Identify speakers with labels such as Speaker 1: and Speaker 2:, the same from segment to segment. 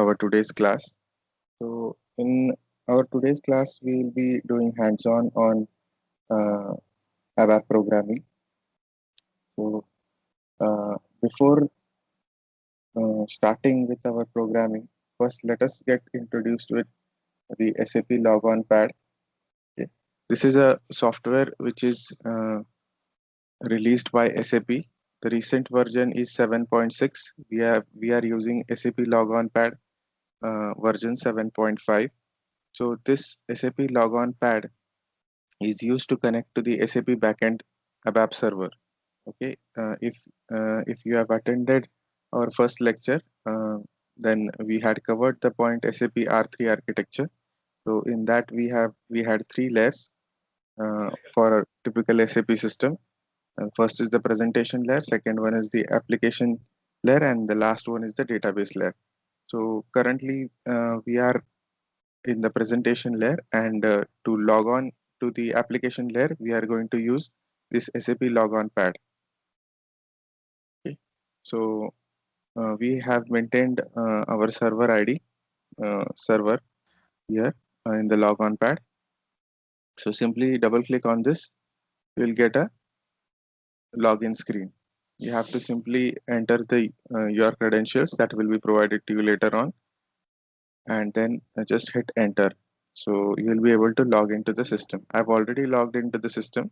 Speaker 1: our today's class. So, in our today's class, we will be doing hands-on on uh, ABAP programming. So, before starting with our programming, first let us get introduced with the SAP Logon Pad. Okay. This is a software which is released by SAP. The recent version is 7.6. We are using SAP Logon Pad version 7.5. So this SAP Logon Pad is used to connect to the SAP backend ABAP server. Okay, if you have attended our first lecture, then we had covered the point SAP R3 architecture. So in that we had three layers for a typical SAP system. First is the presentation layer, second one is the application layer, and the last one is the database layer. So currently we are in the presentation layer, and to log on to the application layer we are going to use this SAP logon pad. Okay. So we have maintained our server ID server here in the logon pad. So simply double click on this, you will get a login screen. You have to simply enter the your credentials that will be provided to you later on, and then just hit enter. So you will be able to log into the system. I've already logged into the system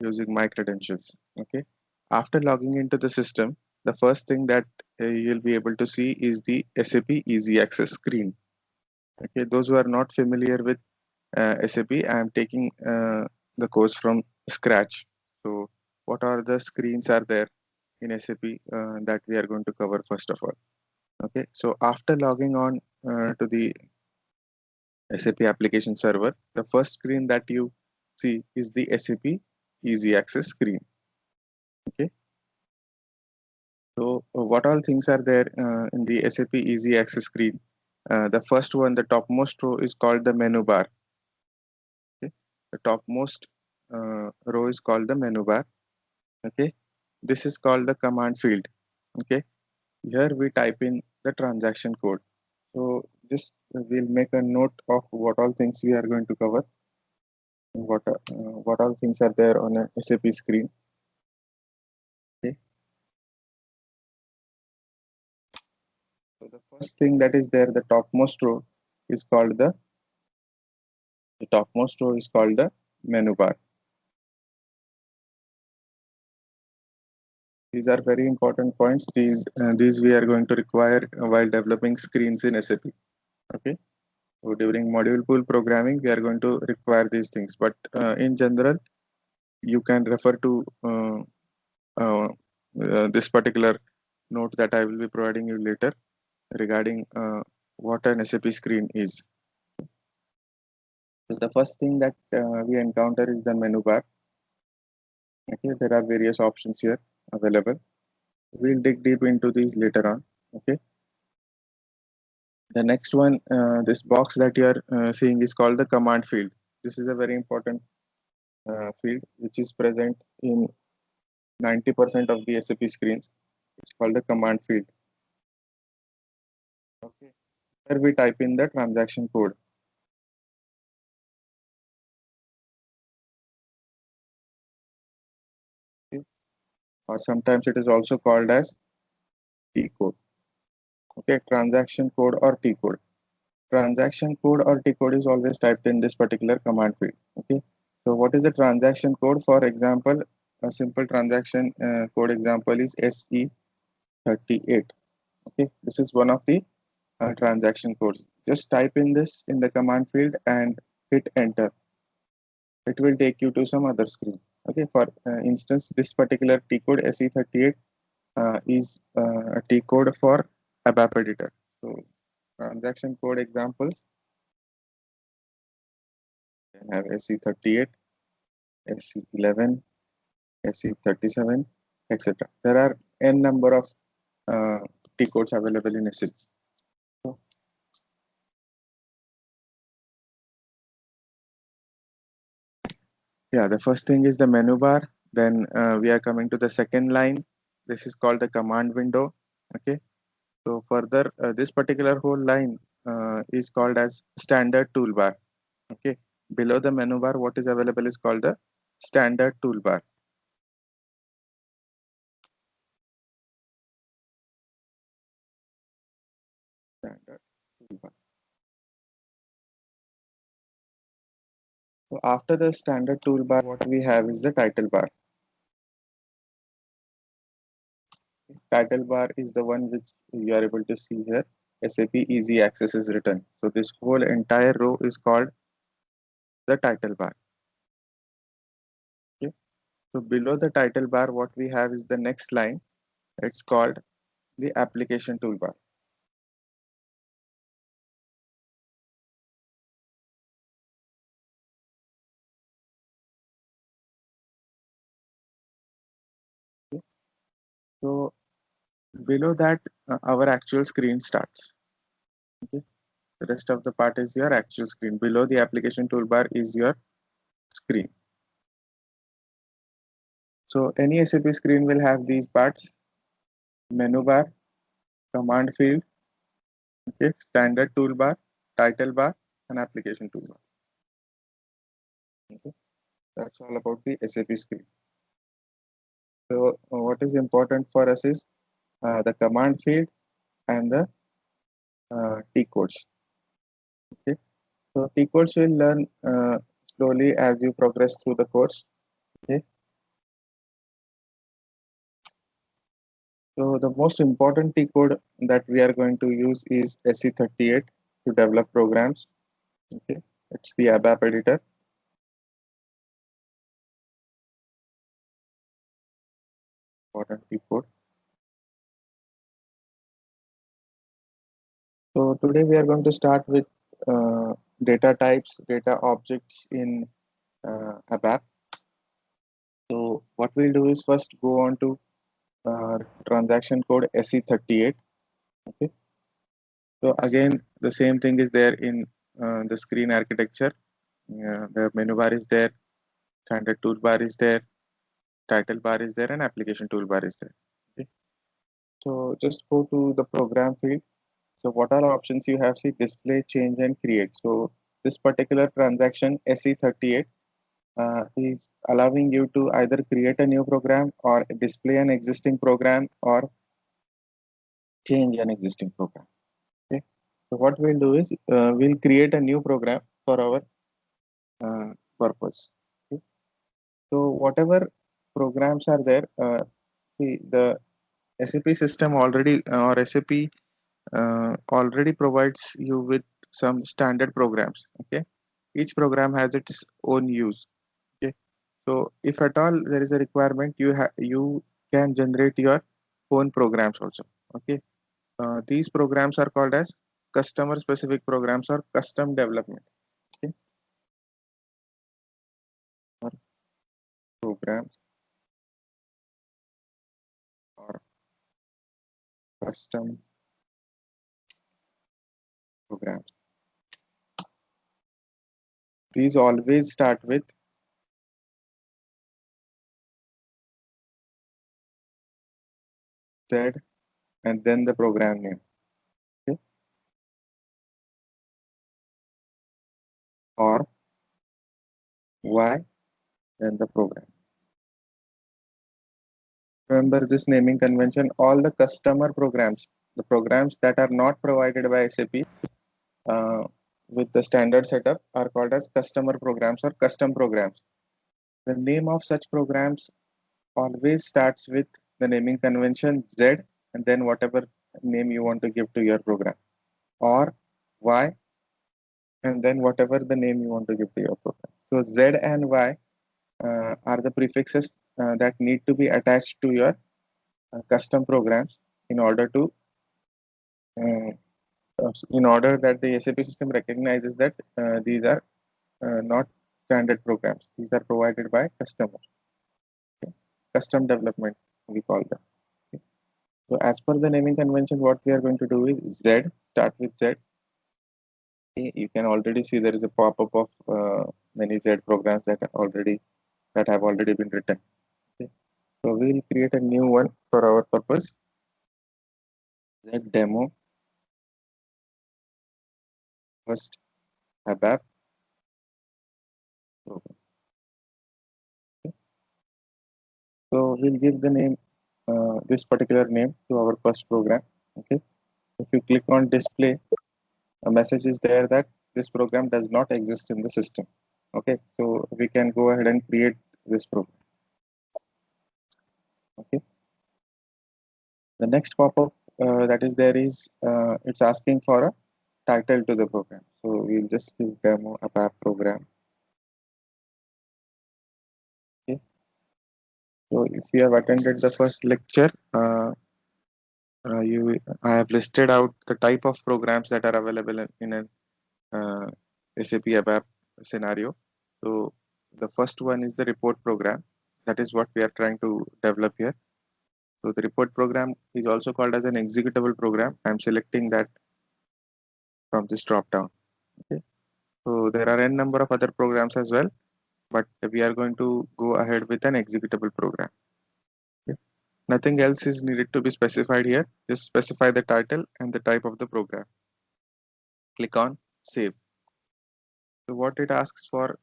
Speaker 1: using my credentials. Okay. After logging into the system, the first thing that you'll be able to see is the SAP Easy Access screen. Okay. Those who are not familiar with SAP, I am taking the course from scratch. So what are the screens are there in SAP that we are going to cover first of all. Okay. So after logging on to the SAP application server, the first screen that you see is the SAP Easy Access screen. Okay. So what all things are there in the SAP Easy Access screen? The first one, the topmost row is called the menu bar. Okay. The topmost row is called the menu bar. Okay. This is called the command field. Okay. Here we type in the transaction code. So just we'll make a note of what all things we are going to cover. What all things are there on a SAP screen. Okay. So the first thing that is there, the topmost row is called the topmost row is called the menu bar. These are very important points. These we are going to require while developing screens in SAP. Okay. So during module pool programming, we are going to require these things. But in general, you can refer to uh, this particular note that I will be providing you later regarding what an SAP screen is. So the first thing that we encounter is the menu bar. Okay, there are various options here available. We'll dig deep into these later on. Okay. The next one, this box that you are seeing is called the command field. This is a very important field which is present in 90% of the SAP screens. It's called the command field. Okay. Here we type in the transaction code. Okay. Or sometimes it is also called as T code. Okay, transaction code or T code. Transaction code or T code is always typed in this particular command field. Okay. So what is the transaction code? For example, a simple transaction code example is SE38. Okay, this is one of the transaction codes. Just type in this in the command field and hit enter. It will take you to some other screen. Okay, for instance, this particular T code SE38 is a T code for ABAP editor. So transaction code examples can have SE38, SE11, SE37, etc. There are n number of uh, T codes available in SAP. So, yeah, the first thing is the menu bar. Then we are coming to the second line. This is called the command window. Okay. So further, this particular whole line is called as standard toolbar. Okay, below the menu bar, what is available is called the standard toolbar. Standard toolbar. So after the standard toolbar, what we have is the title bar. Title bar is the one which you are able to see here. SAP Easy Access is written. So this whole entire row is called the title bar. Okay. So below the title bar, what we have is the next line. It's called the application toolbar. Okay. So below that, our actual screen starts. Okay. The rest of the part is your actual screen. Below the application toolbar is your screen. So any SAP screen will have these parts: menu bar, command field, okay, standard toolbar, title bar, and application toolbar. Okay. That's all about the SAP screen. So what is important for us is the command field and the T codes. Okay. So T codes will learn slowly as you progress through the course. Okay. So the most important T code that we are going to use is SE38 to develop programs. Okay. It's the ABAP editor. Important T code. So today we are going to start with data types, data objects in ABAP. So what we'll do is first go on to transaction code SE38. Okay. So again, the same thing is there in the screen architecture. The menu bar is there, standard toolbar is there, title bar is there, and application toolbar is there. Okay. So just go to the program field. So what are options you have? See, display, change, and create. So this particular transaction SE38 is allowing you to either create a new program or display an existing program or change an existing program. Okay. So what we'll do is we'll create a new program for our purpose. Okay. So whatever programs are there, see the SAP system already or SAP already provides you with some standard programs. Okay. Each program has its own use. Okay. So if at all there is a requirement, you can generate your own programs also. Okay. These programs are called as customer specific programs or custom development. Okay. Or programs or custom programs. These always start with Z and then the program name. Okay. Or Y then the program. Remember this naming convention, all the customer programs, the programs that are not provided by SAP uh, with the standard setup are called as customer programs or custom programs. The name of such programs always starts with the naming convention Z and then whatever name you want to give to your program, or Y and then whatever the name you want to give to your program. So Z and Y are the prefixes that need to be attached to your custom programs in order to uh, in order that the SAP system recognizes that these are not standard programs. These are provided by customers. Okay. Custom development, we call them. Okay. So as per the naming convention, what we are going to do is Z, start with Z. Okay. You can already see there is a pop-up of many Z programs that have already been written. Okay. So we'll create a new one for our purpose. that demo first ABAP program. Okay. So we'll give the name, this particular name to our first program. Okay. If you click on display, a message is there that this program does not exist in the system. Okay. So we can go ahead and create this program. Okay. The next pop-up that is there is it's asking for a title to the program. So we'll just give demo ABAP program. Okay. So if you have attended the first lecture, I have listed out the type of programs that are available in an SAP ABAP scenario. So the first one is the report program. That is what we are trying to develop here. So the report program is also called as an executable program. I'm selecting that from this drop down. Okay. So there are n number of other programs as well, but we are going to go ahead with an executable program. Okay. Nothing else is needed to be specified here. Just specify the title and the type of the program. Click on save. So what it asks for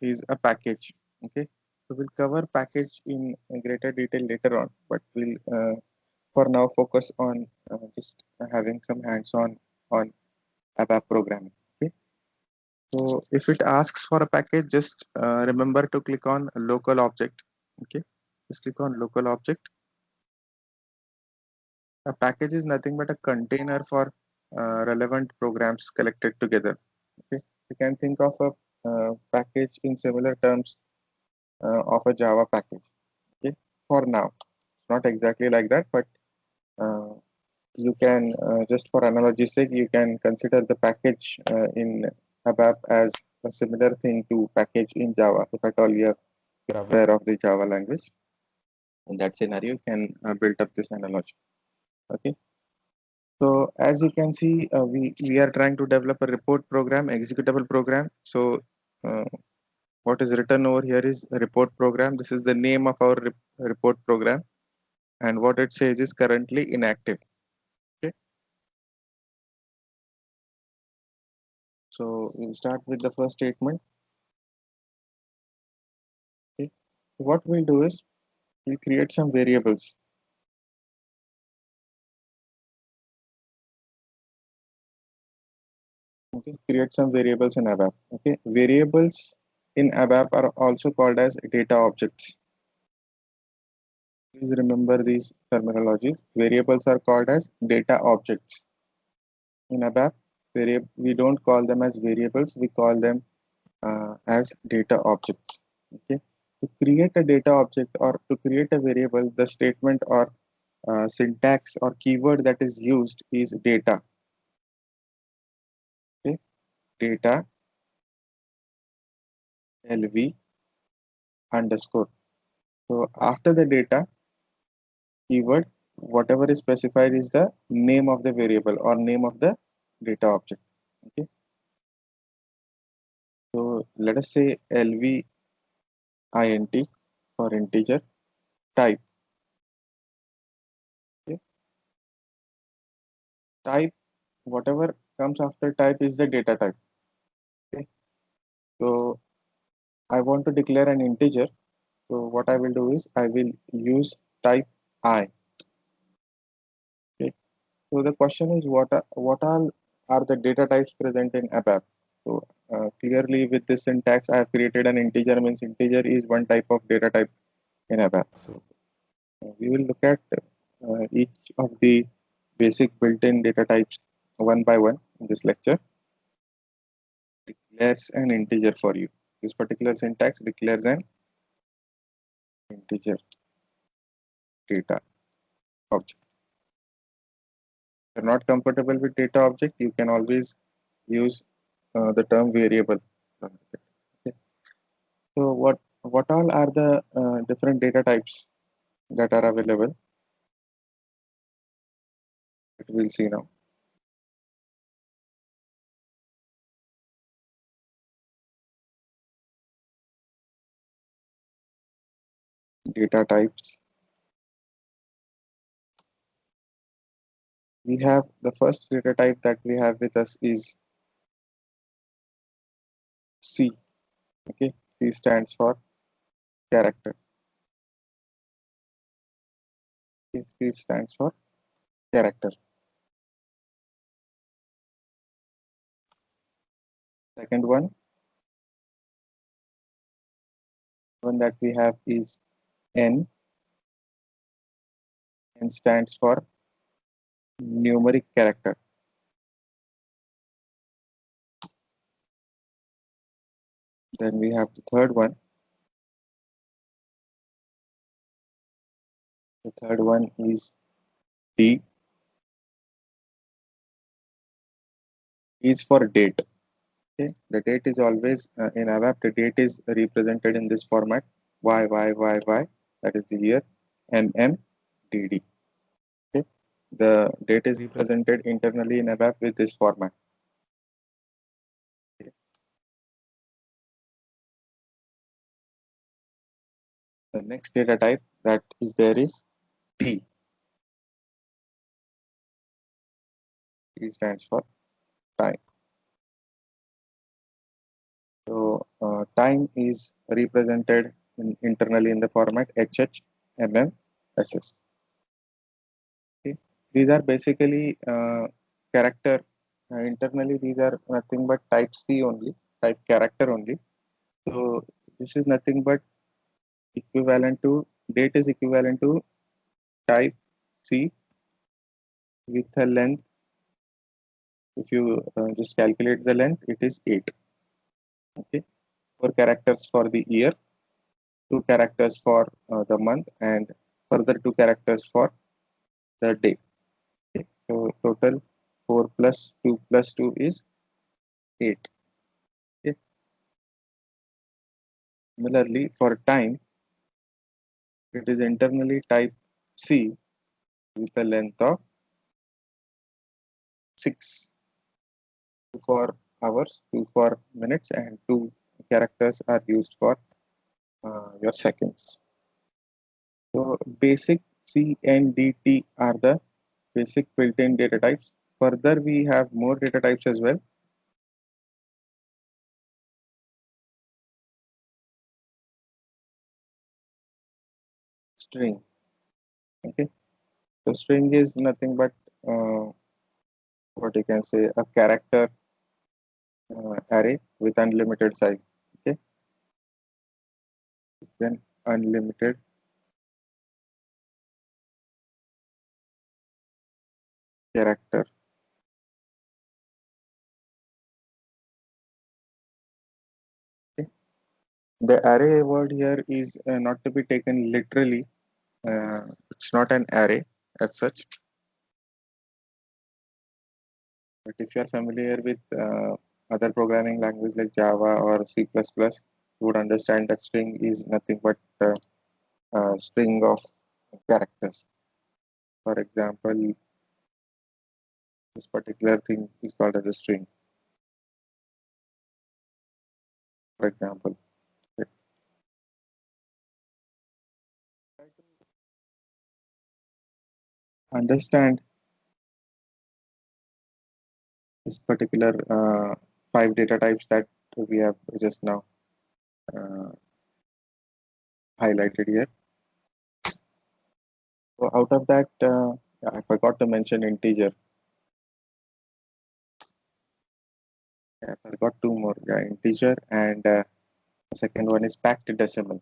Speaker 1: is a package. Okay. So we'll cover package in greater detail later on, but we'll for now focus on just having some hands-on on ABAP programming. Okay. So if it asks for a package, just remember to click on local object. Okay. Just click on local object. A package is nothing but a container for relevant programs collected together. Okay. You can think of a package in similar terms of a Java package. Okay. For now, not exactly like that, but uh, you can just for analogy's sake, you can consider the package in ABAP as a similar thing to package in Java. If at all you are aware of the Java language, in that scenario, you can build up this analogy. Okay. So as you can see, we are trying to develop a report program, executable program. So uh, what is written over here is a report program. This is the name of our report program, and what it says is currently inactive. Okay. So we'll start with the first statement. Okay. What we'll do is we'll create some variables. Okay. Create some variables in ABAP. Okay. Variables in ABAP are also called as data objects. Please remember these terminologies. Variables are called as data objects. In ABAP, we don't call them as variables, we call them as data objects. Okay. To create a data object or to create a variable, the statement or syntax or keyword that is used is data. Okay. Data LV underscore. So after the data keyword, whatever is specified is the name of the variable or name of the data object. Okay. So let us say LV int for integer type. Okay. Type, whatever comes after type is the data type. Okay. So I want to declare an integer. So what I will do is I will use type I. Okay. So the question is what all are the data types present in ABAP? So clearly with this syntax I have created an integer, means integer is one type of data type in ABAP. So we will look at each of the basic built-in data types one by one in this lecture. Declares an integer for you. This particular syntax declares an integer data object. If you're not comfortable with data object, you can always use the term variable. Okay. So what all are the different data types that are available? That we'll see now. Data types. we have the first data type that we have with us is C. Okay, C stands for character. Okay, C stands for character. Second one that we have is N. N stands for numeric character. Then we have the third one. The third one is D. D is for date. Okay, the date is always in ABAP. The date is represented in this format: Y. That is the year. MMDD. Okay, the date is represented internally in ABAP with this format. Okay. The next data type that is there is T. T stands for time. So time is represented internally in the format HHMMSS. Okay. These are basically character. Internally, these are nothing but type C only, type character only. So this is nothing but equivalent to date is equivalent to type C with a length. If you just calculate the length, it is 8. Okay, 4 characters for the year, 2 characters for the month, and further 2 characters for the day. Okay. So total 4 plus 2 plus 2 is 8. Okay. Similarly, for time, it is internally type C with a length of 6, 2 for hours, 2 for minutes, and 2 characters are used for your seconds. So basic C and DT are the basic built-in data types. Further, we have more data types as well. String. Okay. So string is nothing but uh, what you can say a character array with unlimited size. Okay. Then unlimited character. Okay. The array word here is not to be taken literally. It's not an array as such. But if you are familiar with other programming language like Java or C++, you would understand that string is nothing but a string of characters. For example, this particular thing is called as a string. For example, let's try to understand this particular 5 data types that we have just now uh, highlighted here. So out of that, I forgot to mention integer. I forgot 2 more. Yeah, integer and the second one is packed decimal.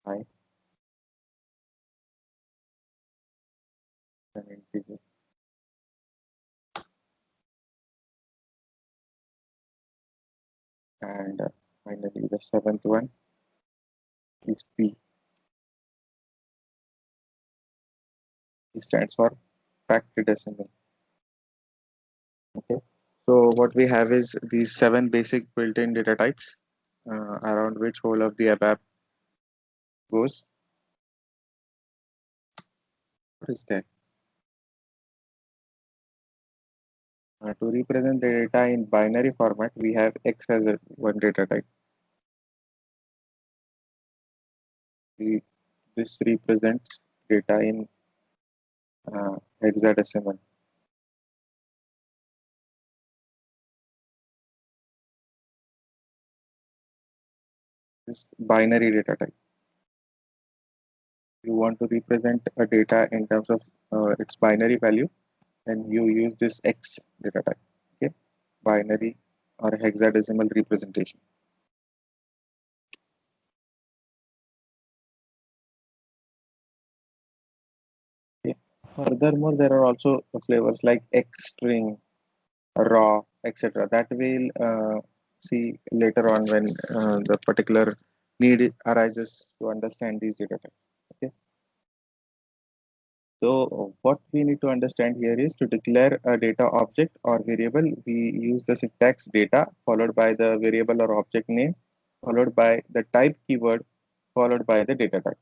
Speaker 1: I an integer. And finally, the seventh one is P. It stands for packed decimal. Okay. So what we have is these 7 basic built-in data types around which whole of the ABAP goes. What is that? To represent the data in binary format, we have X as one data type. The, this represents data in hexadecimal. This binary data type. You want to represent a data in terms of its binary value, and you use this X data type. Okay, binary or hexadecimal representation. Okay. Furthermore, there are also flavors like X string, raw, etc. That we'll see later on when the particular need arises to understand these data types. Okay. So what we need to understand here is to declare a data object or variable, we use the syntax data followed by the variable or object name, followed by the type keyword, followed by the data type.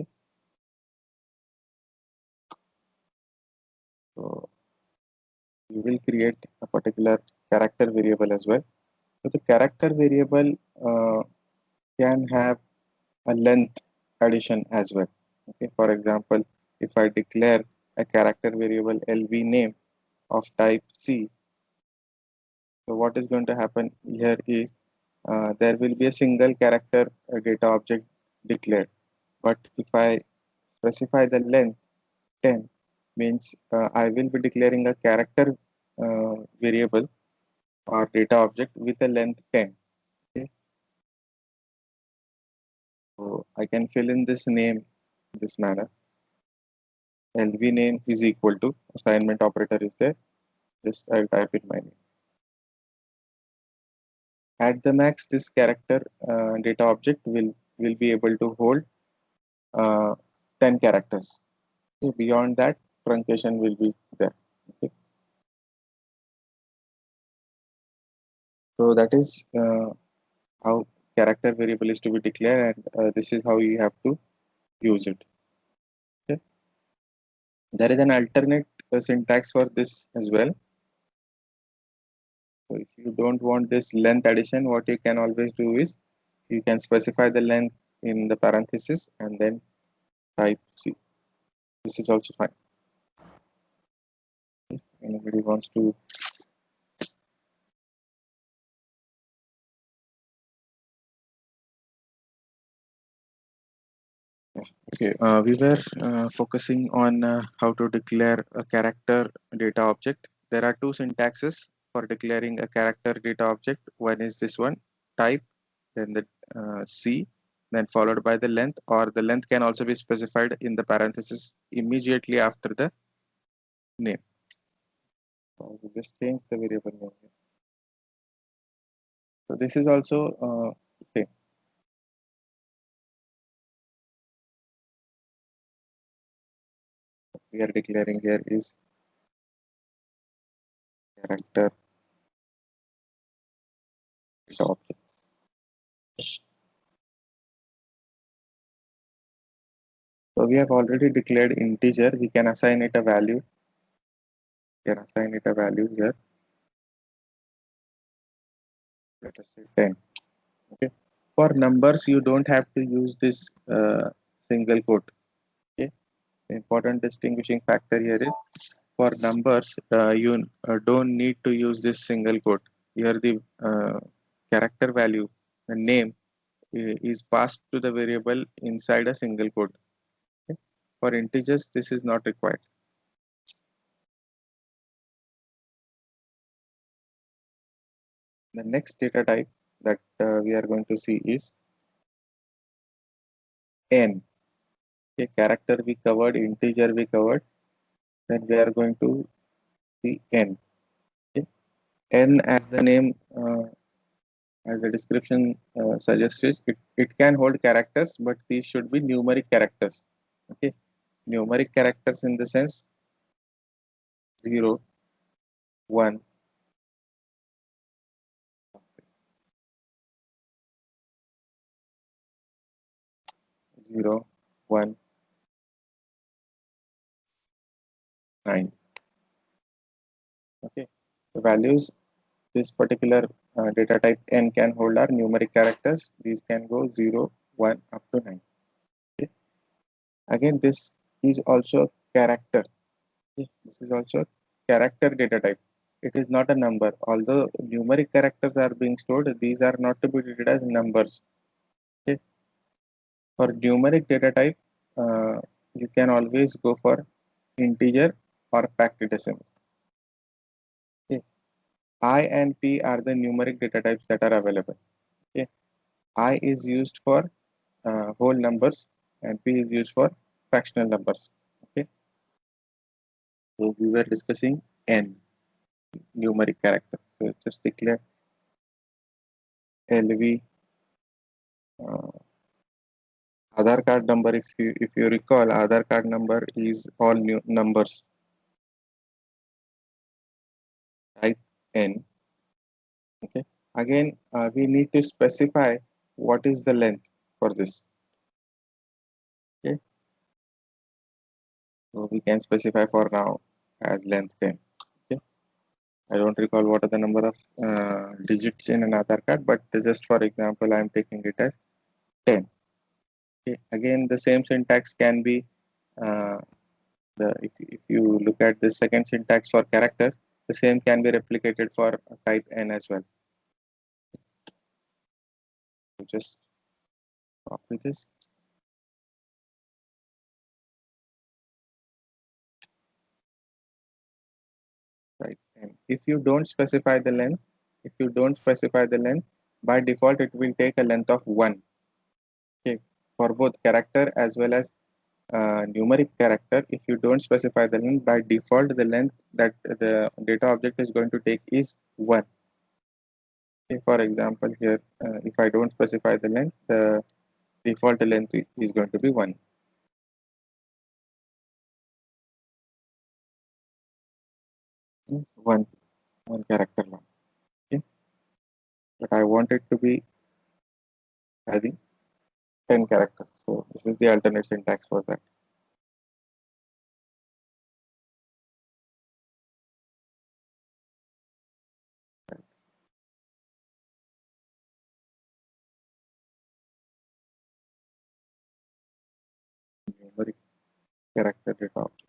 Speaker 1: Okay. So we will create a particular character variable as well. So the character variable can have a length addition as well. Okay, for example, if I declare a character variable LV name of type C, so what is going to happen here is there will be a single character data object declared. But if I specify the length 10, means I will be declaring a character variable or data object with a length 10. Okay, so I can fill in this name in this manner. LV name is equal to assignment operator is there. Just I'll type in my name. At the max, this character data object will be able to hold uh, 10 characters. So beyond that, truncation will be there. Okay. So that is how character variable is to be declared, and this is how you have to use it. Okay. There is an alternate syntax for this as well. So if you don't want this length addition, what you can always do is you can specify the length in the parenthesis and then type C. This is also fine. Anybody wants to? Okay, we were focusing on how to declare a character data object. There are two syntaxes for declaring a character data object. One is this one, type, then the C, then followed by the length, or the length can also be specified in the parenthesis immediately after the name. So I will just change the variable name here. So this is also same. We are declaring here is character data object. So we have already declared integer. We can assign it a value. We can assign it a value here. Let us say 10. Okay. For numbers, you don't have to use this single quote. Okay. The important distinguishing factor here is for numbers, you don't need to use this single quote. Here, the character value, the name, is passed to the variable inside a single quote. Okay. For integers, this is not required. The next data type that we are going to see is n. Okay, character we covered, integer we covered, then we are going to see n. Okay. N, as the name, as the description suggests, it can hold characters, but these should be numeric characters. Okay, numeric characters in the sense 0, 1, 0, 1, 9. Okay, the values this particular data type n can hold are numeric characters. These can go 0, 1 up to 9. Okay. Again, this is also a character. Okay, this is also a character data type. It is not a number. Although numeric characters are being stored, these are not to be treated as numbers. Okay. For numeric data type, you can always go for integer or packed decimal. Okay. I and P are the numeric data types that are available. Okay. I is used for whole numbers and P is used for fractional numbers. Okay. So we were discussing N numeric character. So just declare LV Aadhaar card number. If you recall, Aadhaar card number is all new numbers. Type N. Okay. Again, we need to specify what is the length for this. Okay. So we can specify for now as length 10. Okay. I don't recall what are the number of digits in an Aadhaar card, but just for example, I'm taking it as 10. Okay. Again, the same syntax can be uh, if you look at the second syntax for characters, the same can be replicated for type N as well. So just copy this. Type N. If you don't specify the length, by default it will take a length of 1. Okay, for both character as well as numeric character. If you don't specify the length, by default the length that the data object is going to take is 1. Okay, for example, here if I don't specify the length, the default length is going to be 1. one one character long. Okay, but I want it to be having 10 characters. So this is the alternate syntax for that. Numeric character data object.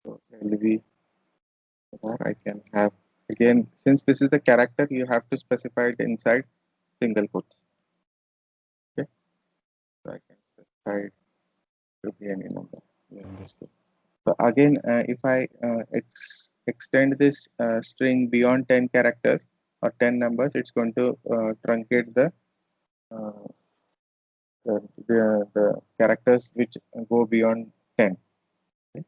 Speaker 1: So LV there I can have, again, since this is the character, you have to specify it inside single quotes. Okay, so I can specify it to be any number in this case. So again, if I extend this string beyond 10 characters or 10 numbers, it's going to truncate uh, the characters which go beyond 10. Okay.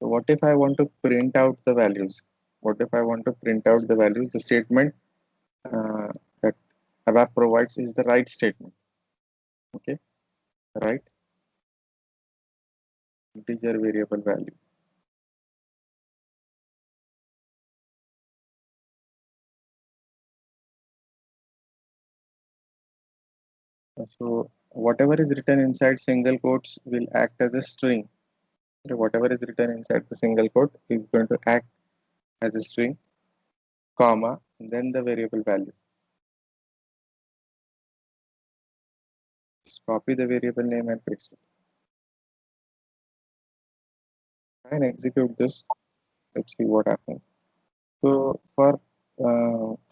Speaker 1: So what if I want to print out the values? What if I want to print out the values? The statement uh, that ABAP provides is the write statement. Okay, right? Integer variable value. So whatever is written inside single quotes will act as a string. So whatever is written inside the single quote is going to act as a string, comma, and then the variable value. Just copy the variable name and paste it. And execute this. Let's see what happens. So for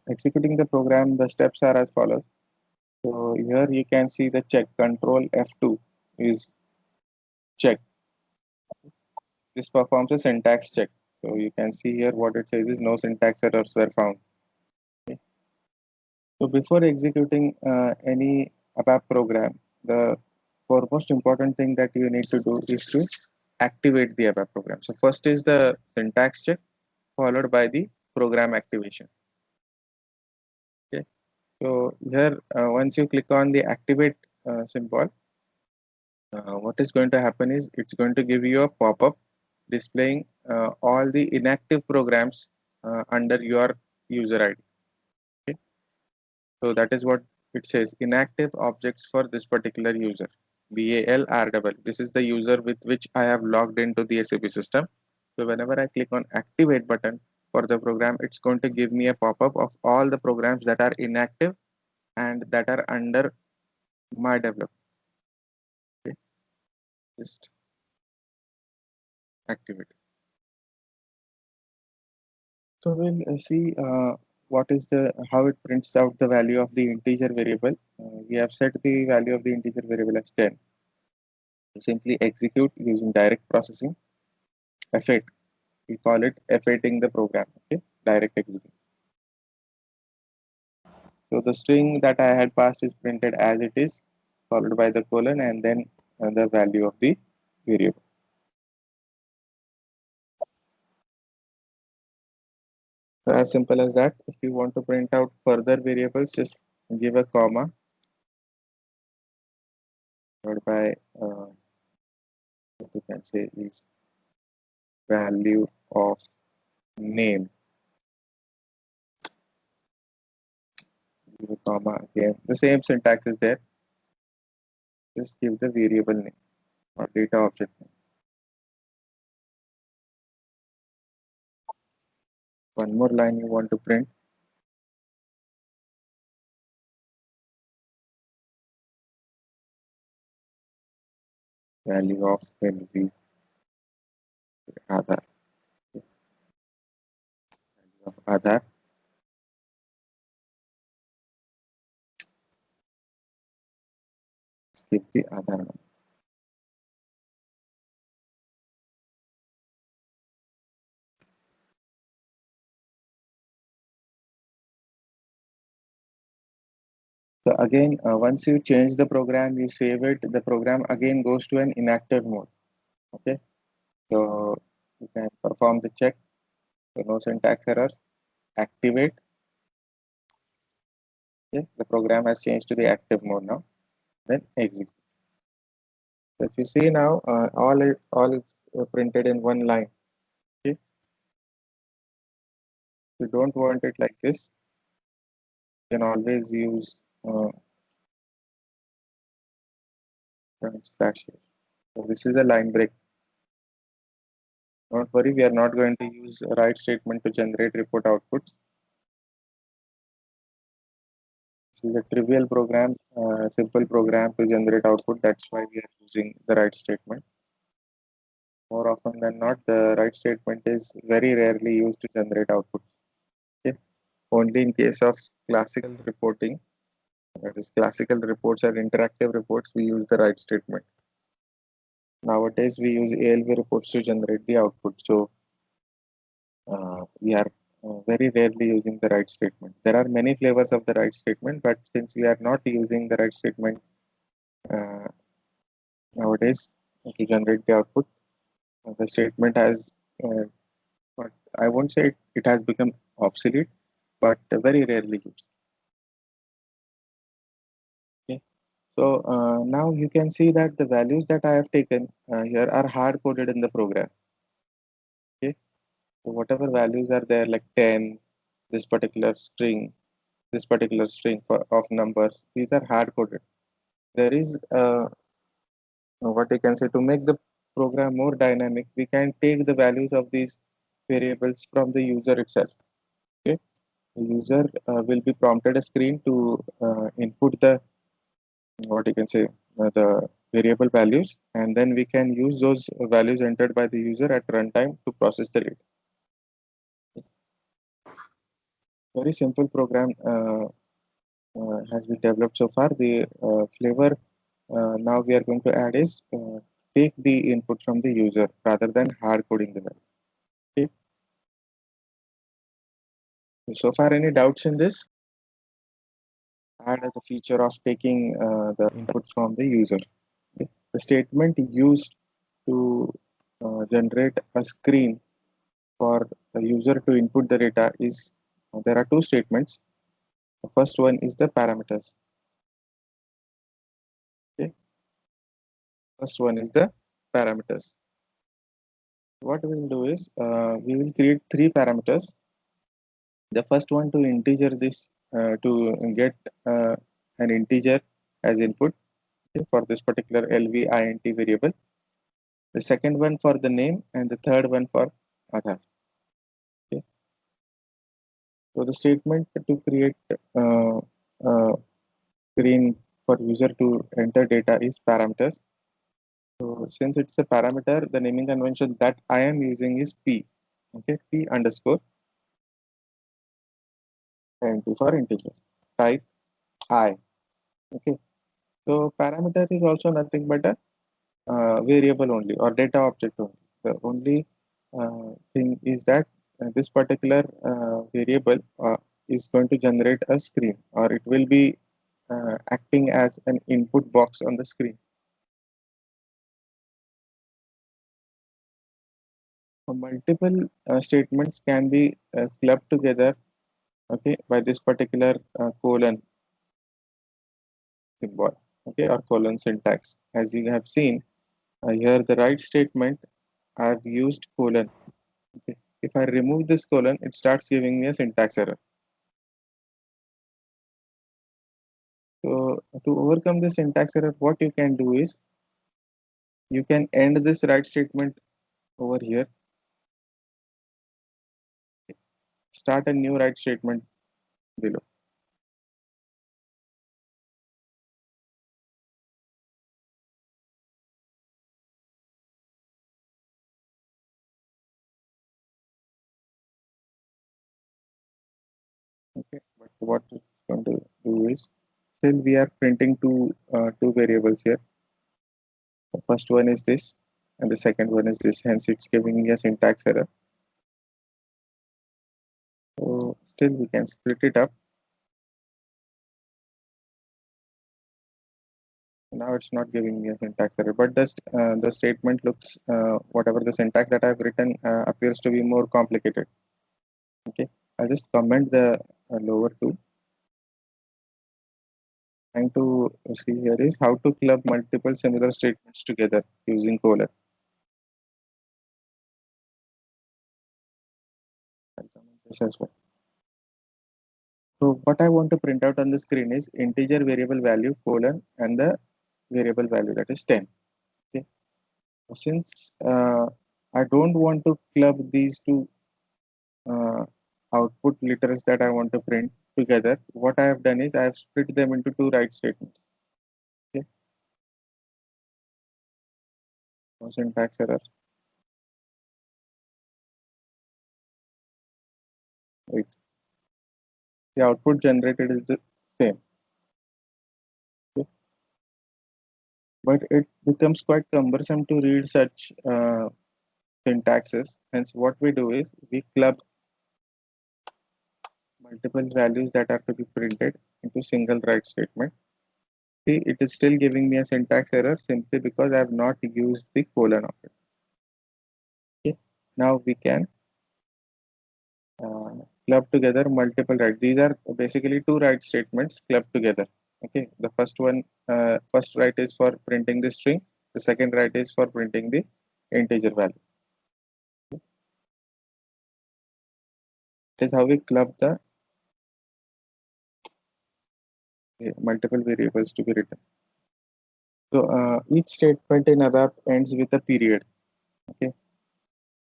Speaker 1: executing the program, the steps are as follows. So here you can see the check control F2 is check. This performs a syntax check. So you can see here what it says is no syntax errors were found. Okay. So before executing any ABAP program, the foremost important thing that you need to do is to activate the ABAP program. So first is the syntax check followed by the program activation. Okay. So here once you click on the activate symbol, what is going to happen is it's going to give you a pop-up displaying all the inactive programs under your user ID. Okay? So that is what it says, inactive objects for this particular user, BALRW. This is the user with which I have logged into the SAP system. So whenever I click on activate button for the program, it's going to give me a pop-up of all the programs that are inactive and that are under my development. Okay, just activate. So we'll see what is the how it prints out the value of the integer variable. We have set the value of the integer variable as 10. Simply execute using direct processing. F8. We call it F8ing the program. Okay, direct execute. So the string that I had passed is printed as it is, followed by the colon and then the value of the variable. So as simple as that. If you want to print out further variables, just give a comma followed by what you can say is value of name. Give a comma again. The same syntax is there. Just give the variable name or data object name. One more line you want to print. Value of LV Aadhaar. Value of Aadhaar. Give the Aadhaar number. So again, once you change the program, you save it, the program again goes to an inactive mode. Okay, so you can perform the check, so no syntax errors, activate. Okay, the program has changed to the active mode now, then execute. So if you see now, all is printed in one line. Okay, if you don't want it like this, you can always use slash here. So this is a line break. Don't worry, we are not going to use a write statement to generate report outputs. This is a trivial program, simple program to generate output. That's why we are using the write statement. More often than not, the write statement is very rarely used to generate outputs. Okay? Only in case of classical reporting, that is classical reports or interactive reports, we use the write statement. Nowadays, we use ALV reports to generate the output. So we are very rarely using the write statement. There are many flavors of the write statement, but since we are not using the write statement uh, nowadays to generate the output, the statement has, but I won't say it has become obsolete, but very rarely used. Okay. So now you can see that the values that I have taken here are hard coded in the program. Okay. So whatever values are there, like 10, this particular string, this particular string of numbers, these are hard coded. There is what you can say to make the program more dynamic, we can take the values of these variables from the user itself. Okay. The user will be prompted a screen to input the what you can say the variable values, and then we can use those values entered by the user at runtime to process the data. Very simple program has been developed so far. The flavor now we are going to add is take the input from the user rather than hard coding the value. Okay. So far, any doubts in this? Add the feature of taking the input from the user. Okay. The statement used to generate a screen for the user to input the data is there are two statements. The first one is the parameters. Okay. First one is the parameters. What we will do is we will create three parameters. The first one to integer this to get an integer as input, okay, for this particular LVINT variable. The second one for the name and the third one for Aadhaar. Okay. So the statement to create uh, screen for user to enter data is parameters. So since it's a parameter, the naming convention that I am using is P. Okay, P underscore and P for integer. Type I. Okay. So parameter is also nothing but a variable only or data object only. The only thing is that this particular variable is going to generate a screen, or it will be acting as an input box on the screen. Multiple statements can be clubbed together, okay, by this particular colon symbol, okay, or colon syntax. As you have seen here, the right statement I have used colon. Okay. If I remove this colon, it starts giving me a syntax error. So to overcome the syntax error, what you can do is you can end this right statement over here, start a new right statement below. Okay, but what it's going to do is still we are printing two variables here. The first one is this, and the second one is this. Hence, it's giving me a syntax error. So still we can split it up. Now it's not giving me a syntax error, but the statement looks whatever the syntax that I've written appears to be more complicated. Okay, I just comment the lower two. Trying to see here is how to club multiple similar statements together using colon. I'll comment this as well. So what I want to print out on the screen is integer variable value colon and the variable value that is 10. Okay. Since I don't want to club these two uh, output literals that I want to print together, what I have done is I have split them into two write statements. Okay. No syntax error. Right. The output generated is the same. Okay. But it becomes quite cumbersome to read such syntaxes. Hence, what we do is we club multiple values that are to be printed into single write statement. See, it is still giving me a syntax error simply because I have not used the colon of it. Okay. Now we can uh, club together multiple write. These are basically two write statements clubbed together. Okay. The first write is for printing the string. The second write is for printing the integer value. That is how we club the multiple variables to be written. So each statement in ABAP ends with a period. Okay,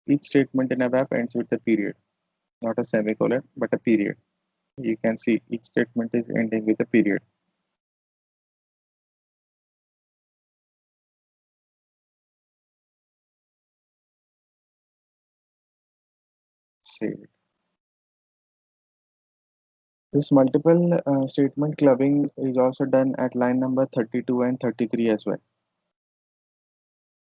Speaker 1: each statement in ABAP ends with a period, not a semicolon, but a period. You can see each statement is ending with a period. Save it. This multiple statement clubbing is also done at line number 32 and 33 as well.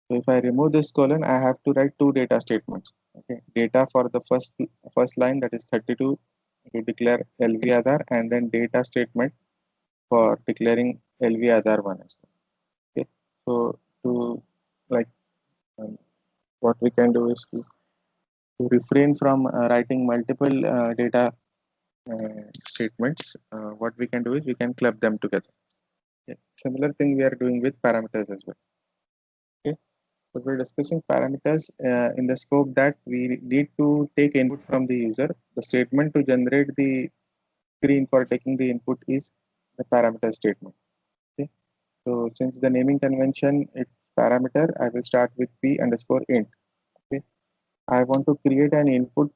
Speaker 1: So if I remove this colon, I have to write two data statements. Okay, data for the first line, that is 32, to declare LV Aadhaar, and then data statement for declaring LV Aadhaar 1 as well. Okay, so to like um, what we can do is to refrain from writing multiple data statements. What we can do is we can club them together. Okay. Similar thing we are doing with parameters as well. Okay. So we're discussing parameters in the scope that we need to take input from the user. The statement to generate the screen for taking the input is the parameter statement. Okay. So since the naming convention it's parameter, I will start with p underscore int. Okay. I want to create an input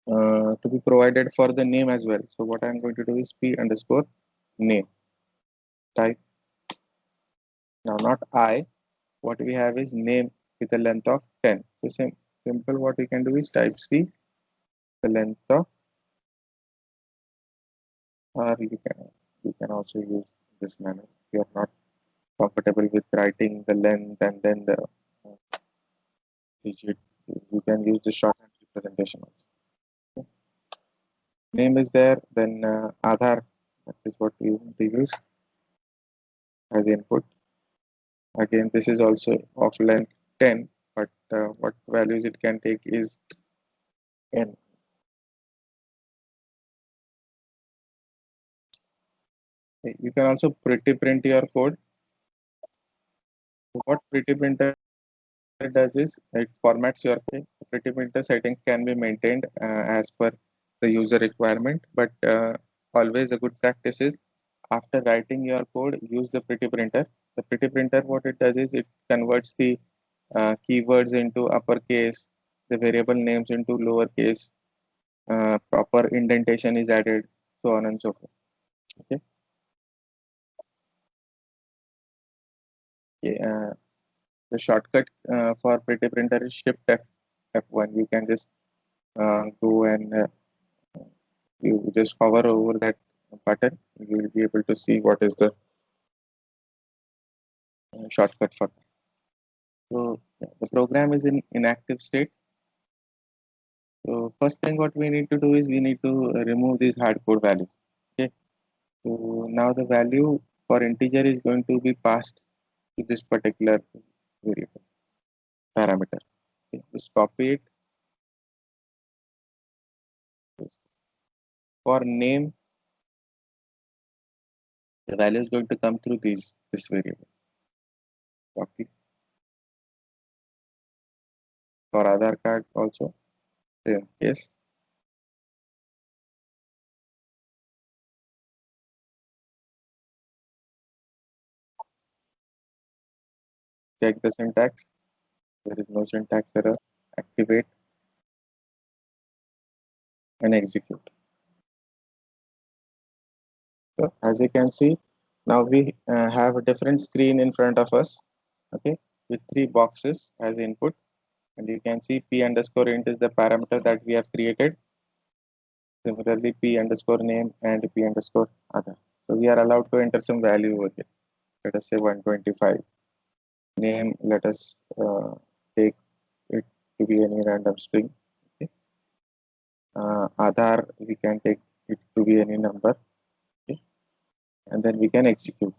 Speaker 1: to be provided for the name as well. So what I'm going to do is p underscore name. Type now not I. What we have is name with a length of 10. So simple. What we can do is type C, the length of, or you can also use this manner. If you are not comfortable with writing the length and then the digit, you can use the shorthand representation also. Name is there, then Aadhaar, that is what we want to use as input. Again, this is also of length 10, but what values it can take is n. You can also pretty print your code. What pretty printer does is it formats your code. Pretty printer settings can be maintained as per the user requirement, but always a good practice is after writing your code, use the pretty printer. The pretty printer, what it does is it converts the keywords into uppercase, the variable names into lowercase, proper indentation is added, so on and so forth. Okay. Okay, the shortcut for pretty printer is Shift F1. You can just go and you just hover over that button. You will be able to see what is the shortcut for that. So yeah, the program is in inactive state. So first thing what we need to do is we need to remove these hardcode values. Okay. So now the value for integer is going to be passed to this particular variable parameter. Okay. Just copy it. For name, the value is going to come through this variable. Copy. For Aadhaar card also, same case. Check the syntax. There is no syntax error. Activate and execute. So as you can see, now we have a different screen in front of us. Okay, with three boxes as input, and you can see p underscore int is the parameter that we have created. Similarly, p underscore name and p underscore other. So we are allowed to enter some value over here. Let us say 125. Name, let us take it to be any random string. Okay. Aadhaar, we can take it to be any number. Okay. And then we can execute.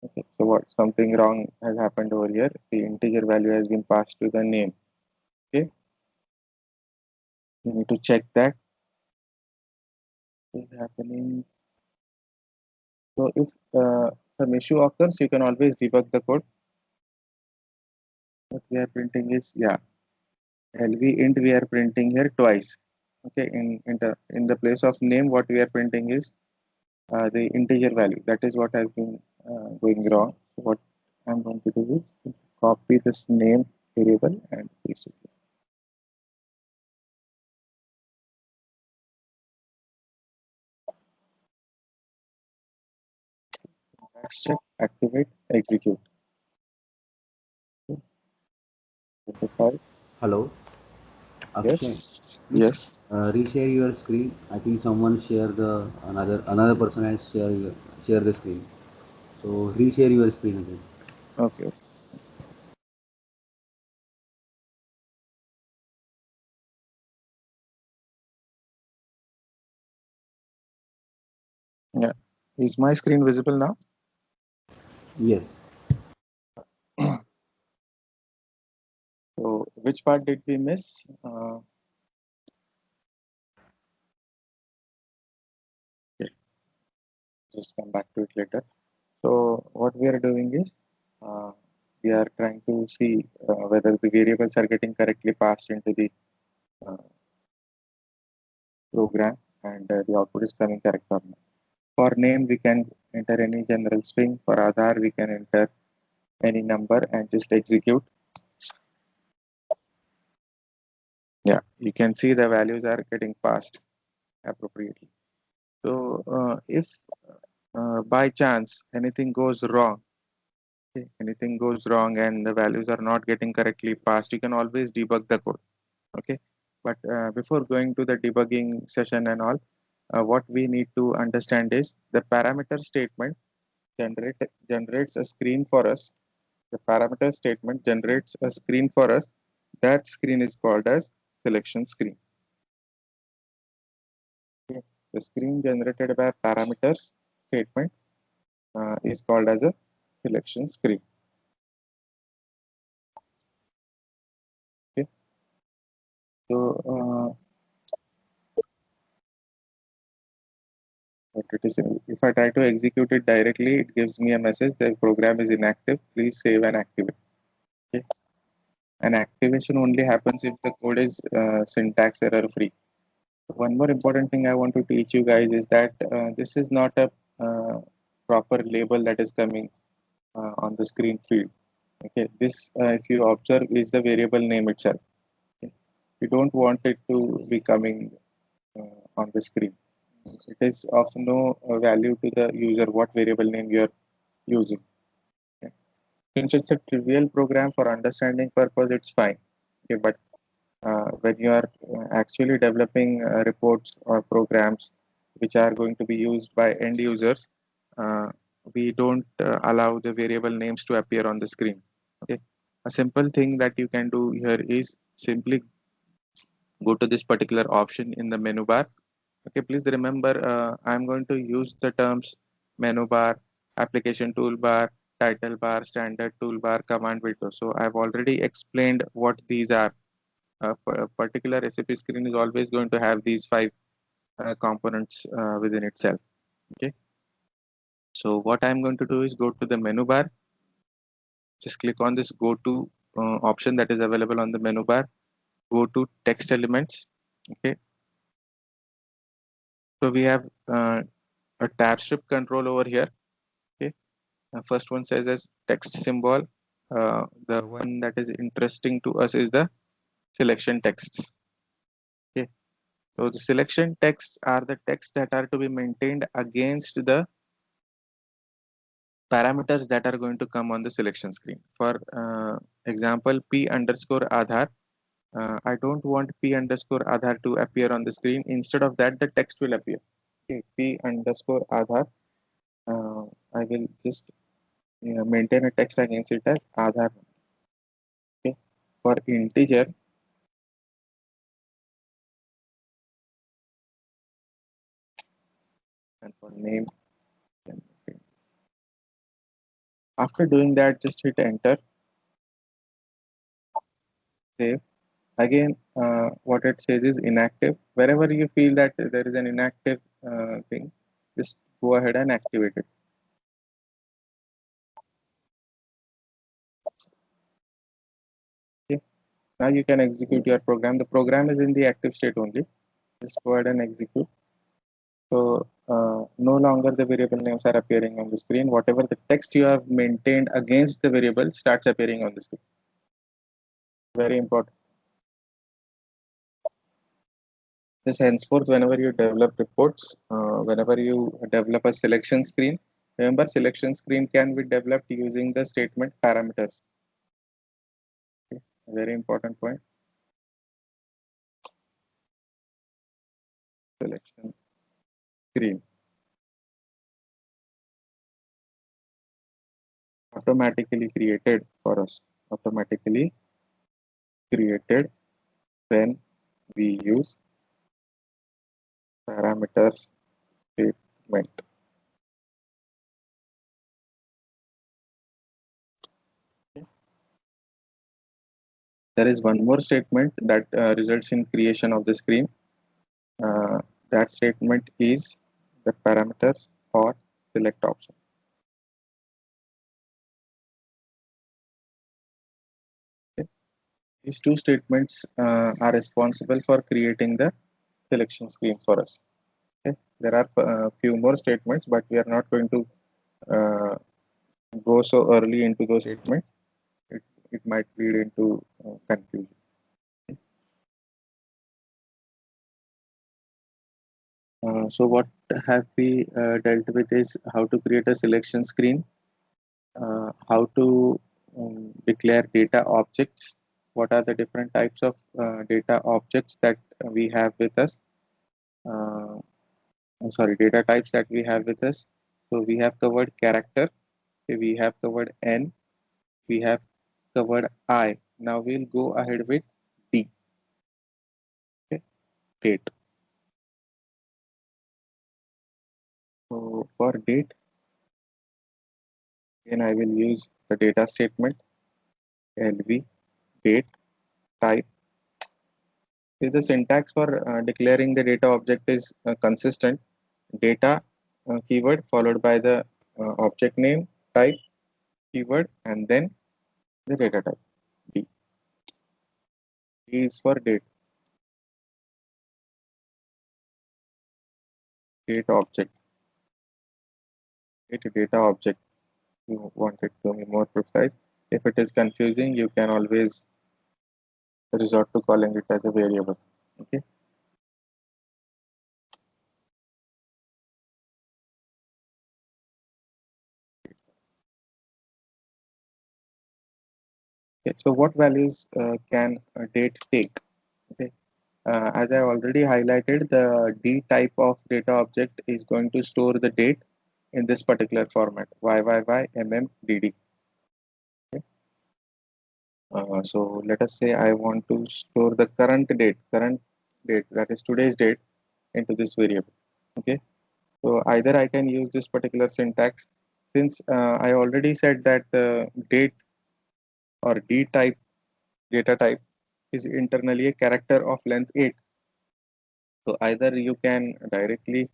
Speaker 1: Okay. So what something wrong has happened over here. The integer value has been passed to the name. Okay. We need to check that is happening. So if some issue occurs, you can always debug the code. What we are printing is LV int we are printing here twice. Okay, in the place of name, what we are printing is the integer value. That is what has been going wrong. So what I'm going to do is copy this name variable and paste it. Next check, activate, execute. Okay,
Speaker 2: Hello, Akshay.
Speaker 1: yes,
Speaker 2: Please
Speaker 1: yes.
Speaker 2: reshare your screen. I think someone share the another person has share the screen. So reshare your screen again.
Speaker 1: Okay. Yeah. Is my screen visible now?
Speaker 2: Yes.
Speaker 1: So which part did we miss? Okay, just come back to it later. So what we are doing is uh, we are trying to see whether the variables are getting correctly passed into the uh, program and the output is coming correct or not. For name, we can enter any general string. For Aadhaar, we can enter any number and just execute. Yeah, you can see the values are getting passed appropriately. So if by chance anything goes wrong, okay, anything goes wrong and the values are not getting correctly passed, you can always debug the code. Okay, but before going to the debugging session and all, what we need to understand is the parameter statement generates a screen for us. The parameter statement generates a screen for us. That screen is called as selection screen. Okay. The screen generated by parameters statement is called as a selection screen. Okay. So what it is, if I try to execute it directly, it gives me a message: the program is inactive. Please save and activate. Okay. And activation only happens if the code is syntax error free. One more important thing I want to teach you guys is that this is not a proper label that is coming on the screen field. Okay, this if you observe is the variable name itself. Okay. We don't want it to be coming on the screen. It is of no value to the user what variable name you are using. Okay. Since it's a trivial program for understanding purpose, it's fine. Okay, but when you are actually developing reports or programs which are going to be used by end users, uh, we don't allow the variable names to appear on the screen. Okay, a simple thing that you can do here is simply go to this particular option in the menu bar. Okay, please remember I'm going to use the terms menu bar, application toolbar, title bar, standard toolbar, command window. So I've already explained what these are. A particular SAP screen is always going to have these five components within itself. Okay. So what I'm going to do is go to the menu bar. Just click on this go to option that is available on the menu bar. Go to text elements. Okay. So we have a tab strip control over here. Okay. First one says as text symbol. The one that is interesting to us is the selection texts. Okay. So the selection texts are the texts that are to be maintained against the parameters that are going to come on the selection screen. For example, p underscore Aadhaar. I don't want p underscore Aadhaar to appear on the screen. Instead of that, the text will appear. Okay, p underscore Aadhaar. Uh, I will just maintain a text against it as Aadhaar. Okay. For integer, and for name. Okay. After doing that, just hit enter, save. Again, what it says is inactive. Wherever you feel that there is an inactive thing, just go ahead and activate it. Okay. Now you can execute your program. The program is in the active state only. Just go ahead and execute. So no longer the variable names are appearing on the screen. Whatever the text you have maintained against the variable starts appearing on the screen. Very important. This henceforth, whenever you develop reports, whenever you develop a selection screen, remember selection screen can be developed using the statement parameters. Okay. Very important point. Selection screen automatically created for us. Automatically created when we use parameters statement. There is one more statement that results in creation of the screen. Uh, that statement is the parameters or select option. Okay. These two statements are responsible for creating the selection screen for us. Okay. There are a few more statements, but we are not going to uh, go so early into those statements. It, it might lead into confusion. So what have we dealt with is how to create a selection screen, how to declare data objects, what are the different types of data objects that we have with us, uh, data types that we have with us. So we have covered character, we have covered N, we have covered I. Now we'll go ahead with D, okay, date. So for date, then I will use the data statement LV date type. Is the syntax for declaring the data object is consistent. Data keyword followed by the object name type keyword and then the data type. D. D is for date object. Data object. You want it to be more precise. If it is confusing, you can always resort to calling it as a variable. Okay. Okay. So what values can a date take? Okay. As I already highlighted, the D type of data object is going to store the date in this particular format YYYMMDD. Okay. So let us say I want to store the current date that is today's date into this variable. Okay. So either I can use this particular syntax since I already said that the date or D type data type is internally a character of length 8. So either you can directly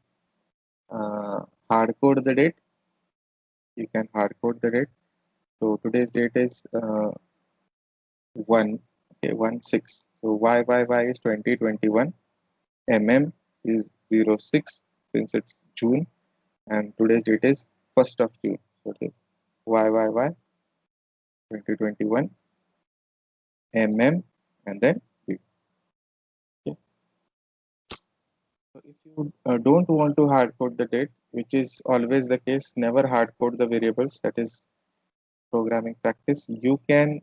Speaker 1: hard code the date. You can hard code the date. So today's date is 1, okay, 1 6. So YYY is 2021. MM is 06 since it's June and today's date is 1st of June. So it is YYY 2021 MM and then D. Okay. So if you don't want to hard code the date, which is always the case, never hard code the variables, that is programming practice, you can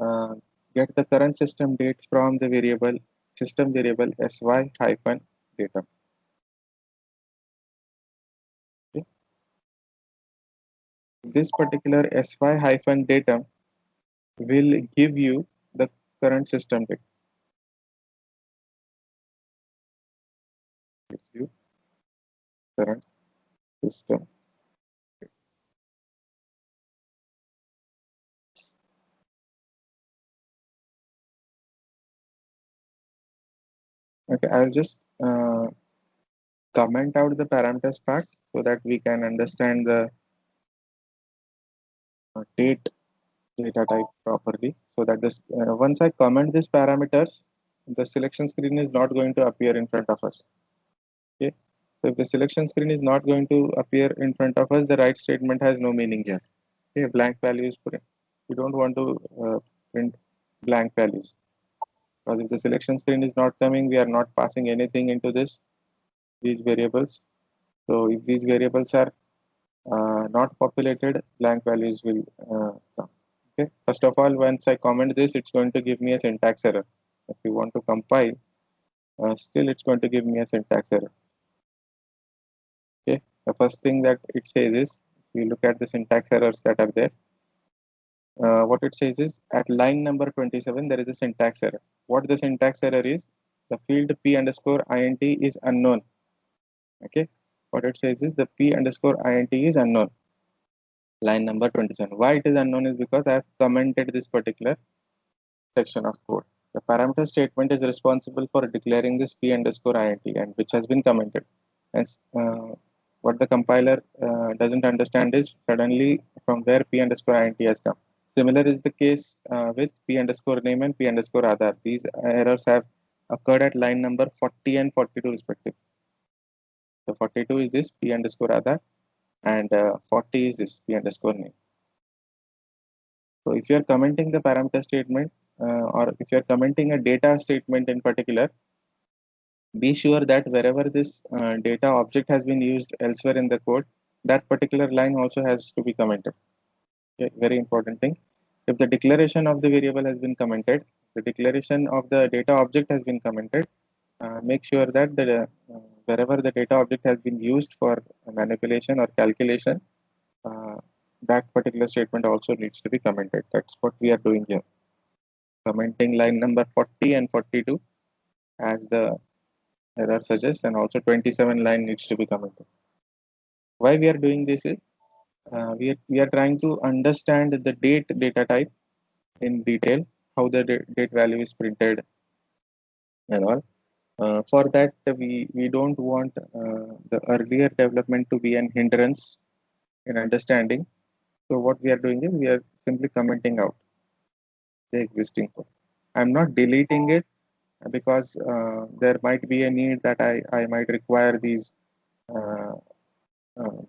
Speaker 1: uh, get the current system date from the variable system variable sy hyphen data. Okay. This particular sy hyphen data will give you the current system date. Gives you current system. Okay, I'll just comment out the parameters part so that we can understand the date data type properly. So that this once I comment these parameters, the selection screen is not going to appear in front of us. Okay. So if the selection screen is not going to appear in front of us, the right statement has no meaning here. Okay, blank values print. We don't want to print blank values because if the selection screen is not coming, we are not passing anything into these variables. So if these variables are not populated, blank values will come. Okay. First of all, once I comment this, it's going to give me a syntax error. If you want to compile, still it's going to give me a syntax error. Okay. The first thing that it says is, if you look at the syntax errors that are there, what it says is at line number 27, there is a syntax error. What the syntax error is, the field p underscore int is unknown. Okay. What it says is the p underscore int is unknown. Line number 27. Why it is unknown is because I have commented this particular section of code. The parameter statement is responsible for declaring this p underscore int and which has been commented. And what the compiler doesn't understand is suddenly from where p underscore int has come. Similar is the case with p underscore name and p underscore Aadhaar. These errors have occurred at line number 40 and 42 respectively. So 42 is this p underscore Aadhaar and 40 is this p underscore name. So if you are commenting the parameter statement or if you are commenting a data statement in particular, be sure that wherever this data object has been used elsewhere in the code, that particular line also has to be commented. Okay, very important thing. If the declaration of the variable has been commented, the declaration of the data object has been commented, make sure that wherever the data object has been used for manipulation or calculation, uh, that particular statement also needs to be commented. That's what we are doing here. Commenting line number 40 and 42 as the error suggests, and also 27 line needs to be commented. Why we are doing this is we are trying to understand the date data type in detail, how the date value is printed and all. For that, we don't want the earlier development to be an hindrance in understanding. So what we are doing is we are simply commenting out the existing code. I'm not deleting it because there might be a need that I might require these uh,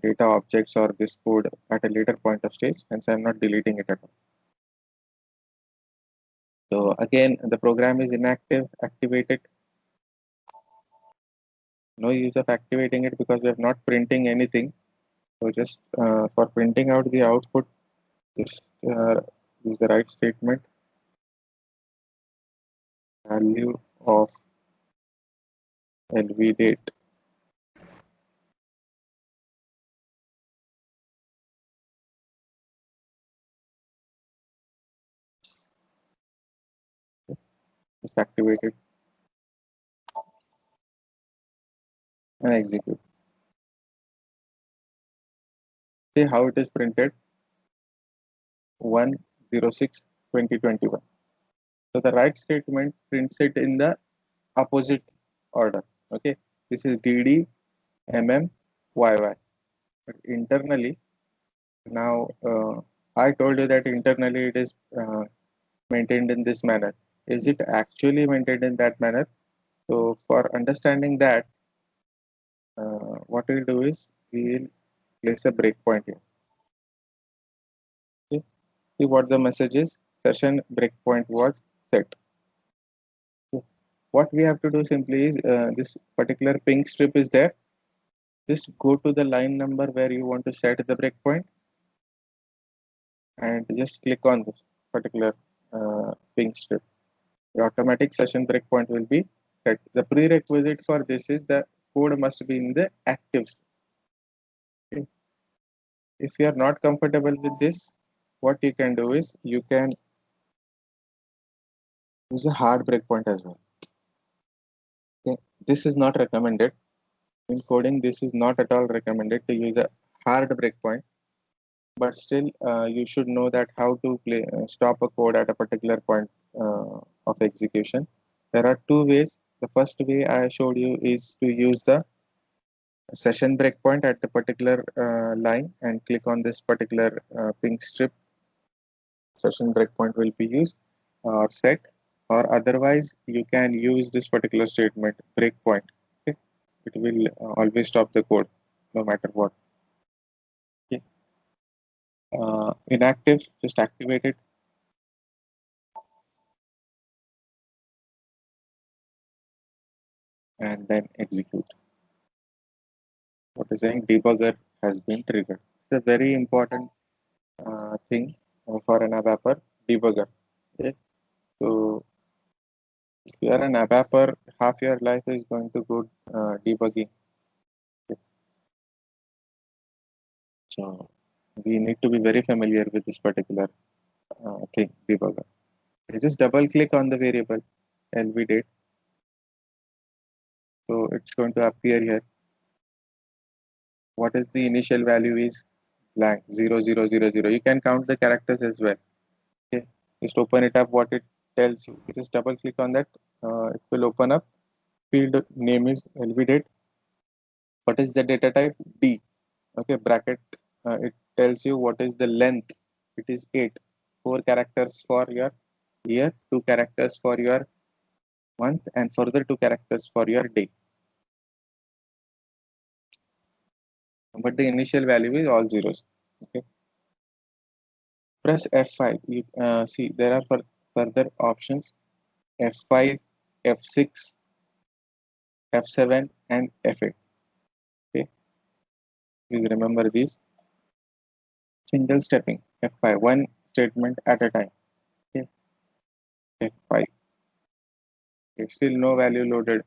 Speaker 1: data objects or this code at a later point of stage, hence I'm not deleting it at all. So again, the program is inactive, activated. No use of activating it because we are not printing anything. So just for printing out the output, just use the right statement, value of LV date. Just activate it and execute. See how it is printed 106/2021. So the right statement prints it in the opposite order. Okay, this is DD MM YY. But internally, now I told you that internally it is maintained in this manner. Is it actually maintained in that manner? So for understanding that, what we'll do is we'll place a breakpoint here. Okay? See what the message is. Session breakpoint was set. Okay. What we have to do simply is this particular ping strip is there. Just go to the line number where you want to set the breakpoint and just click on this particular ping strip. The automatic session breakpoint will be set. The prerequisite for this is the code must be in the active state. Okay. If you are not comfortable with this, what you can do is you can use a hard breakpoint as well. Okay. This is not recommended. In coding, this is not at all recommended to use a hard breakpoint, but still you should know that how to stop a code at a particular point of execution. There are two ways. The first way I showed you is to use the session breakpoint at the particular line and click on this particular ping strip. Session breakpoint will be used or set, or otherwise you can use this particular statement breakpoint. Okay? It will always stop the code no matter what. Okay? Inactive, just activate it and then execute. What is saying debugger has been triggered. It's a very important thing for an ABAPer debugger. Okay? So if you are an ABAPer, half your life is going to go debugging. Okay? So we need to be very familiar with this particular thing, debugger. You just double click on the variable LV date. So it's going to appear here. What is the initial value is blank 0000. You can count the characters as well. Okay, just open it up. What it tells you. Just double click on that. It will open up. Field name is LV date. What is the data type? D. Okay, bracket. It tells you what is the length. It is 8. 4 characters for your year, 2 characters for your month, and further 2 characters for your day. But the initial value is all zeros. Okay. Press F5. You see there are further options. F5, F6, F7 and F8. Okay, please remember these. Single stepping F5, one statement at a time. Okay, F5. Okay, still no value loaded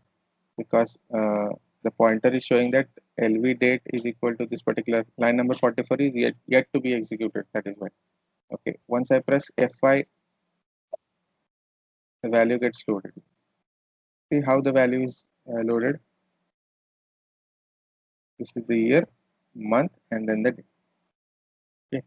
Speaker 1: because the pointer is showing that LV date is equal to this particular line number 44 is yet to be executed. That is why. Okay, once I press F5, the value gets loaded. See how the value is loaded. This is the year, month, and then the day. Okay.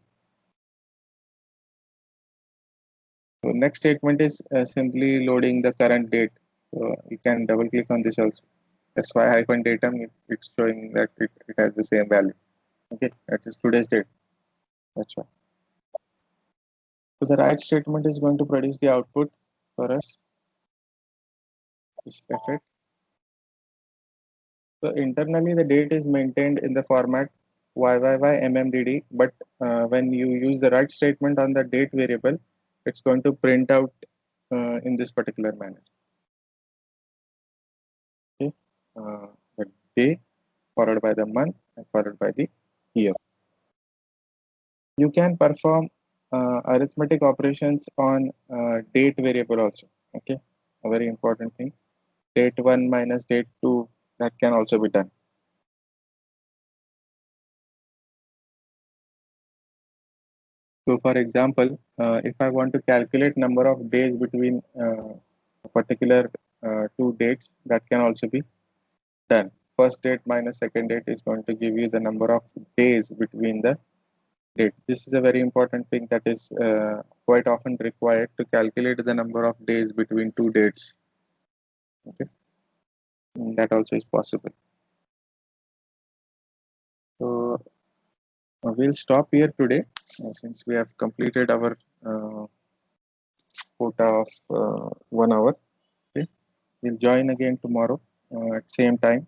Speaker 1: So next statement is simply loading the current date. So you can double click on this also. That's why hyphen datum it's showing that it has the same value. Okay, that is today's date. That's why. So the write statement is going to produce the output for us. This effect. So internally the date is maintained in the format YYYMMDD, but when you use the write statement on the date variable, it's going to print out in this particular manner. Okay, the day followed by the month and followed by the year. You can perform arithmetic operations on date variable also. Okay, a very important thing. Date 1 minus date 2, that can also be done. So for example, if I want to calculate number of days between a particular two dates, that can also be done. First date minus second date is going to give you the number of days between the date. This is a very important thing that is quite often required to calculate the number of days between two dates. Okay, that also is possible. So we'll stop here today since we have completed our quota of 1 hour. Okay, we'll join again tomorrow at same time,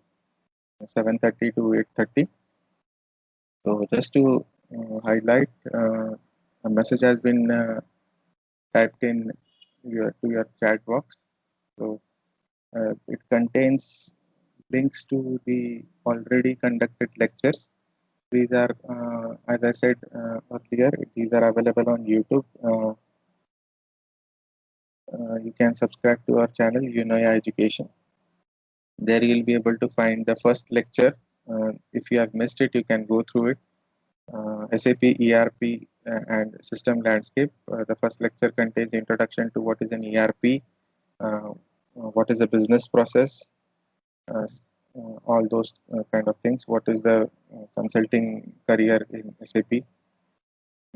Speaker 1: 7:30 to 8:30. So just to highlight, a message has been typed in your chat box. So it contains links to the already conducted lectures. These are, as I said earlier, these are available on YouTube. You can subscribe to our channel, Unoya Education. There you'll be able to find the first lecture. If you have missed it, you can go through it. SAP ERP and System Landscape. The first lecture contains introduction to what is an ERP, what is a business process, uh, all those kind of things. What is the consulting career in SAP?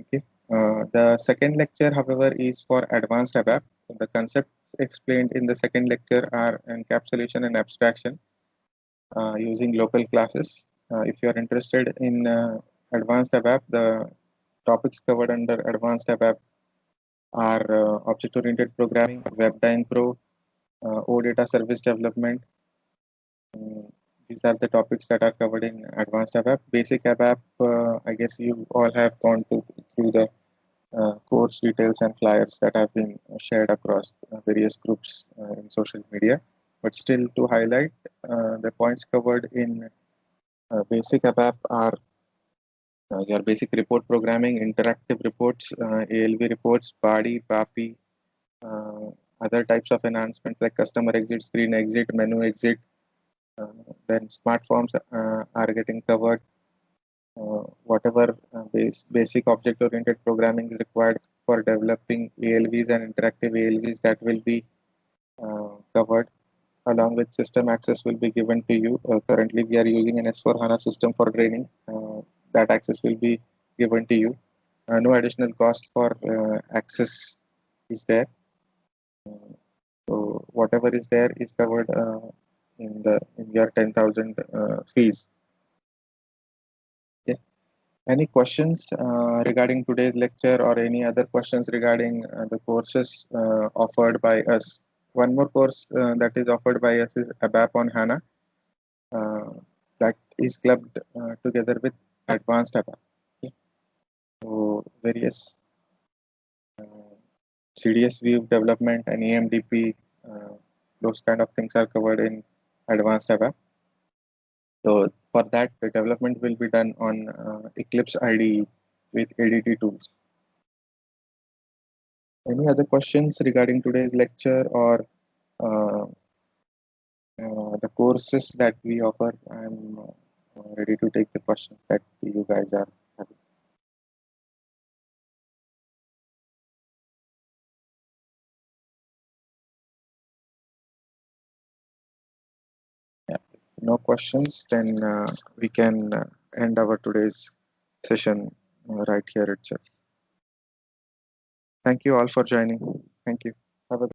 Speaker 1: Okay. The second lecture, however, is for advanced ABAP. The concepts explained in the second lecture are encapsulation and abstraction using local classes. If you are interested in advanced ABAP, the topics covered under advanced ABAP are object-oriented programming, WebDyn Pro, OData service development. Mm, these are the topics that are covered in advanced ABAP. Basic ABAP, I guess you all have gone through the course details and flyers that have been shared across various groups in social media. But still, to highlight, the points covered in basic ABAP are your basic report programming, interactive reports, ALV reports, BADI, BAPI, uh, other types of enhancements like customer exit, screen exit, menu exit. Uh, then smart forms are getting covered. Whatever basic object-oriented programming is required for developing ALVs and interactive ALVs, that will be covered along with system access will be given to you. Currently, we are using an S4 HANA system for training. That access will be given to you. No additional cost for access is there. So whatever is there is covered in your 10,000 fees. Okay. Any questions regarding today's lecture or any other questions regarding the courses offered by us? One more course that is offered by us is ABAP on HANA. That is clubbed together with advanced ABAP. Okay. So various CDS view development and EMDP, those kind of things are covered in advanced ABAP. So for that, the development will be done on Eclipse IDE with ADT tools. Any other questions regarding today's lecture or uh, the courses that we offer? I'm ready to take the questions that you guys are having. Yeah. No questions, then we can end our today's session right here itself. Thank you all for joining. Thank you.